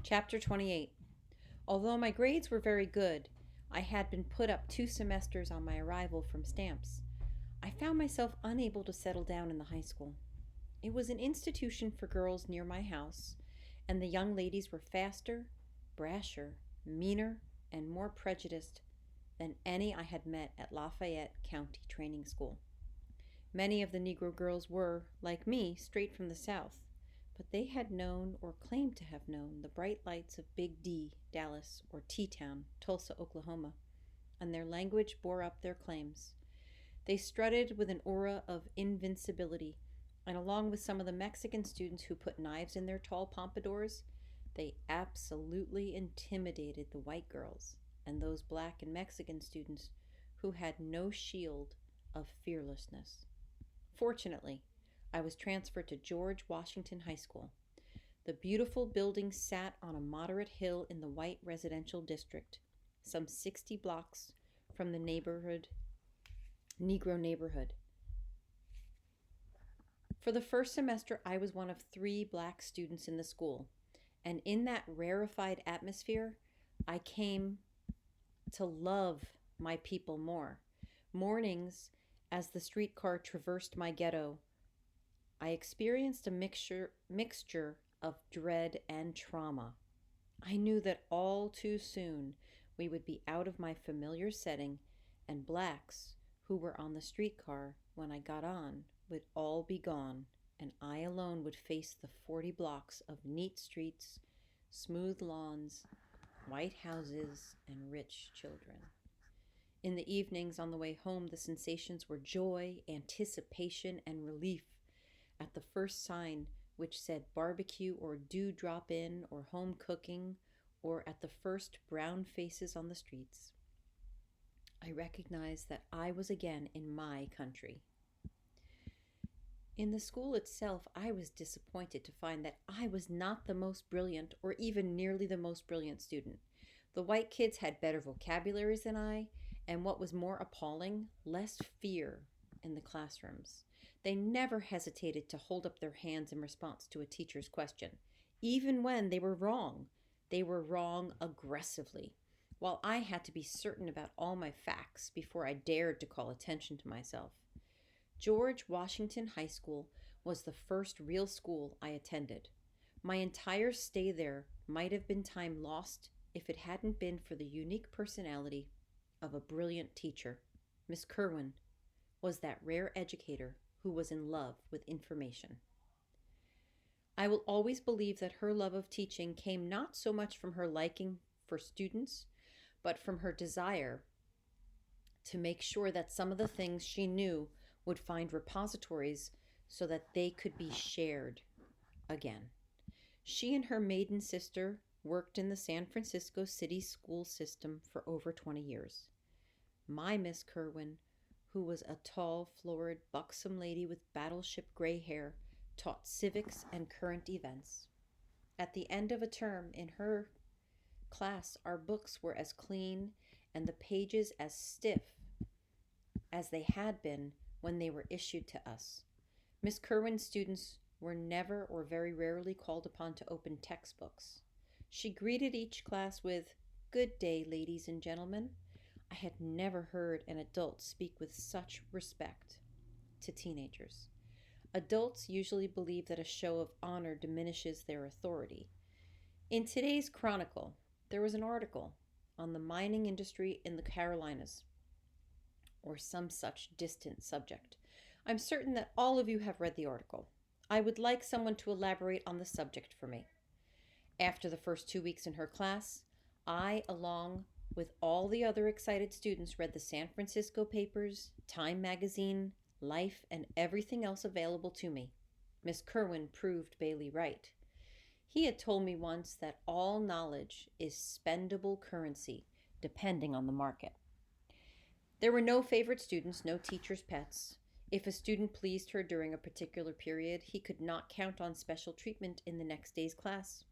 Chapter 28. Although my grades were very good, I had been put up 2 semesters on my arrival from stamps. I found myself unable to settle down in the high school. It was an institution for girls near my house, and the young ladies were faster, brasher, meaner, and more prejudiced than any I had met at Lafayette County Training School. Many of the Negro girls were, like me, straight from the South, but they had known or claimed to have known the bright lights of Big D, Dallas, or T-Town, Tulsa, Oklahoma, and their language bore up their claims. They strutted with an aura of invincibility, and along with some of the Mexican students who put knives in their tall pompadours, they absolutely intimidated the white girls and those black and Mexican students who had no shield of fearlessness. Fortunately, I was transferred to George Washington High School. The beautiful building sat on a moderate hill in the white residential district, some 60 blocks from the Negro neighborhood. For the first semester, I was one of 3 black students in the school, and in that rarefied atmosphere, I came to love my people more. Mornings, as the streetcar traversed my ghetto, I experienced a mixture of dread and trauma. I knew that all too soon we would be out of my familiar setting, and blacks who were on the streetcar when I got on would all be gone, and I alone would face the 40 blocks of neat streets, smooth lawns, white houses, and rich children. In the evenings on the way home, the sensations were joy, anticipation, and relief at the first sign which said barbecue or do drop in or home cooking, or at the first brown faces on the streets. I recognized that I was again in my country. In the school itself, I was disappointed to find that I was not the most brilliant or even nearly the most brilliant student. The white kids had better vocabularies than I, and what was more appalling, less fear in the classrooms. They never hesitated to hold up their hands in response to a teacher's question. Even when they were wrong aggressively, while I had to be certain about all my facts before I dared to call attention to myself. George Washington High School was the first real school I attended. My entire stay there might have been time lost if it hadn't been for the unique personality of a brilliant teacher. Miss Kerwin was that rare educator who was in love with information. I will always believe that her love of teaching came not so much from her liking for students, but from her desire to make sure that some of the things she knew would find repositories so that they could be shared again. She and her maiden sister worked in the San Francisco city school system for over 20 years. My Miss Kerwin, who was a tall, florid, buxom lady with battleship gray hair, taught civics and current events. At the end of a term in her class, our books were as clean and the pages as stiff as they had been when they were issued to us. Miss Kerwin's students were never or very rarely called upon to open textbooks. She greeted each class with, "Good day, ladies and gentlemen." I had never heard an adult speak with such respect to teenagers. Adults usually believe that a show of honor diminishes their authority. In today's Chronicle, there was an article on the mining industry in the Carolinas, or some such distant subject. I'm certain that all of you have read the article. I would like someone to elaborate on the subject for me. After the first 2 weeks in her class, I, along with all the other excited students, read the San Francisco papers, Time magazine, Life, and everything else available to me. Miss Kerwin proved Bailey right. He had told me once that all knowledge is spendable currency, depending on the market. There were no favorite students, no teachers' pets. If a student pleased her during a particular period, he could not count on special treatment in the next day's class.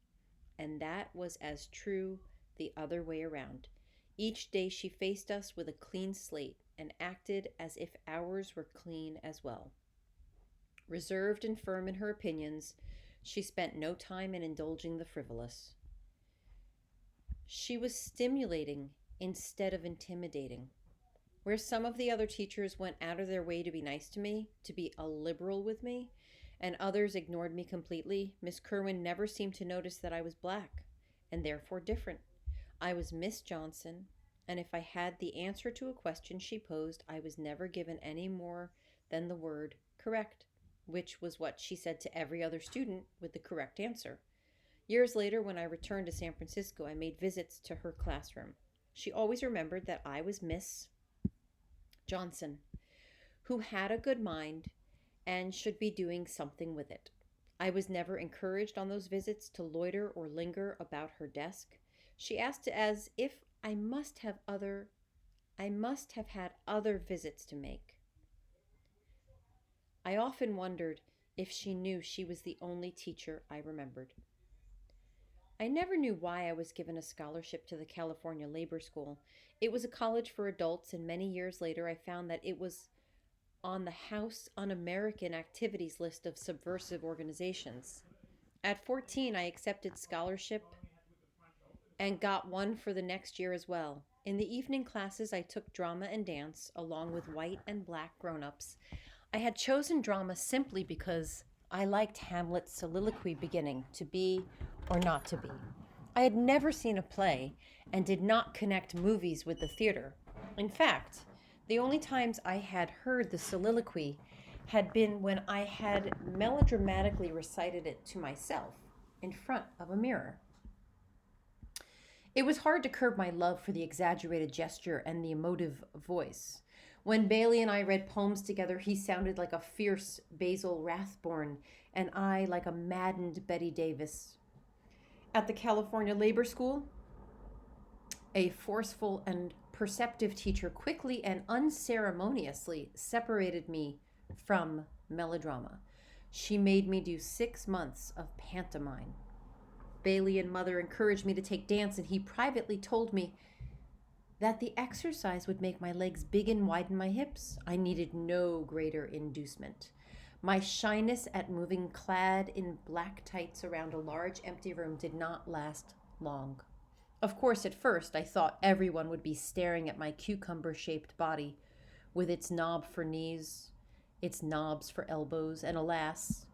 And that was as true the other way around. Each day she faced us with a clean slate and acted as if ours were clean as well. Reserved and firm in her opinions, she spent no time in indulging the frivolous. She was stimulating instead of intimidating. Where some of the other teachers went out of their way to be nice to me, to be a liberal with me, and others ignored me completely, Miss Kerwin never seemed to notice that I was black, and therefore different. I was Miss Johnson, and if I had the answer to a question she posed, I was never given any more than the word correct, which was what she said to every other student with the correct answer. Years later, when I returned to San Francisco, I made visits to her classroom. She always remembered that I was Miss Johnson, who had a good mind and should be doing something with it. I was never encouraged on those visits to loiter or linger about her desk. She asked as if I must have had other visits to make. I often wondered if she knew she was the only teacher I remembered. I never knew why I was given a scholarship to the California Labor School. It was a college for adults, and many years later I found that it was on the House Un American Activities list of subversive organizations. At 14, I accepted scholarship and got one for the next year as well. In the evening classes, I took drama and dance along with white and black grown ups. I had chosen drama simply because I liked Hamlet's soliloquy beginning, to be or not to be. I had never seen a play and did not connect movies with the theater. In fact, the only times I had heard the soliloquy had been when I had melodramatically recited it to myself in front of a mirror. It was hard to curb my love for the exaggerated gesture and the emotive voice. When Bailey and I read poems together, he sounded like a fierce Basil Rathbone, and I like a maddened Betty Davis. At the California Labor School, a forceful and perceptive teacher quickly and unceremoniously separated me from melodrama. She made me do 6 months of pantomime. Bailey and Mother encouraged me to take dance, and he privately told me that the exercise would make my legs big and widen my hips. I needed no greater inducement. My shyness at moving clad in black tights around a large empty room did not last long. Of course, at first, I thought everyone would be staring at my cucumber-shaped body, with its knob for knees, its knobs for elbows, and alas,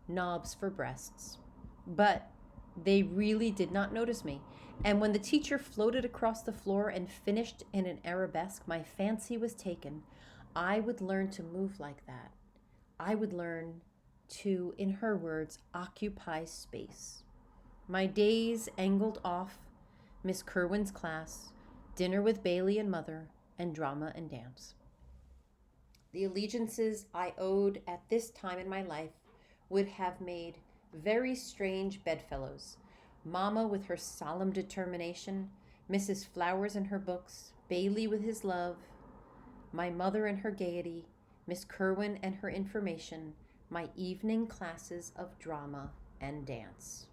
knobs for breasts. But they really did not notice me. And when the teacher floated across the floor and finished in an arabesque, my fancy was taken. I would learn to move like that. I would learn to, in her words, occupy space. My days angled off Miss Kerwin's class, dinner with Bailey and Mother, and drama and dance. The allegiances I owed at this time in my life would have made very strange bedfellows. Mama with her solemn determination, Mrs. Flowers and her books, Bailey with his love, my mother and her gaiety, Miss Kerwin and her information, my evening classes of drama and dance.